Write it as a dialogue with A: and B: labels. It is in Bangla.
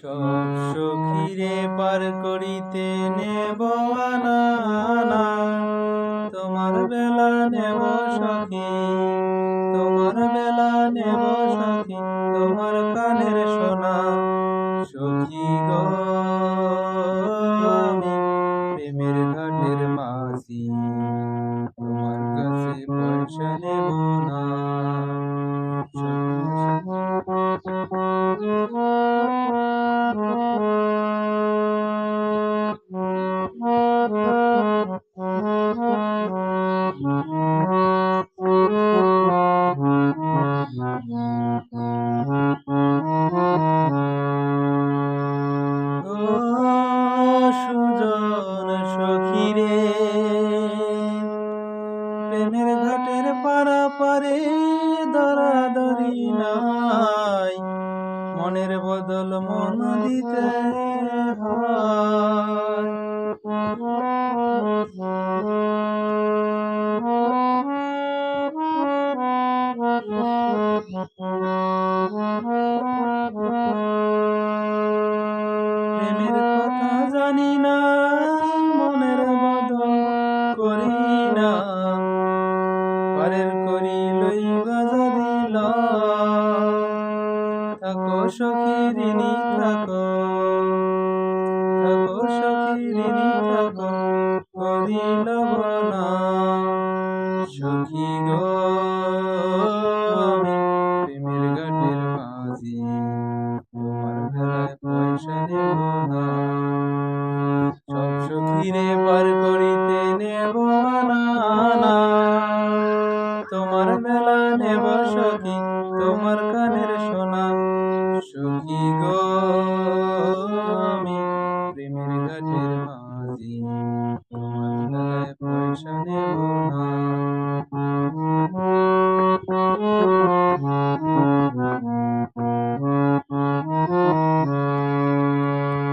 A: সব সখীরে পার করিতে নেব আনা আনা, তোমার বেলা নেব সখী, তোমার বেলা নেব সখী, তোমার কানের সোনা। সখী গো আমি প্রেমের ঘাটের মাঝি, তোমার কাছে পয়সা নেব না। সুজন সখীরে প্রেমের ঘাটের পারাপারে দরাদরি নাই, মনের বদল মন দিতে হয়। প্রেমের কথা জানি না, মনের বদল করি না, পারের করি লইবা যদি থাকো সখী ঋণী থাকো, থাকো সখী ঋণী থাকো, করিল না। সখী গো আমি প্রেমের ঘাটের মাঝি, তোমার বেলায় পয়সা নেব না। সব সখীরে পার করিতে নেব আনা আনা, তোমার বেলা নেব সখী, তোমার কানের সোনা। সখী গো আমি প্রেমের ঘাটের মাঝি, তোমার বেলায় পয়সা নেব না।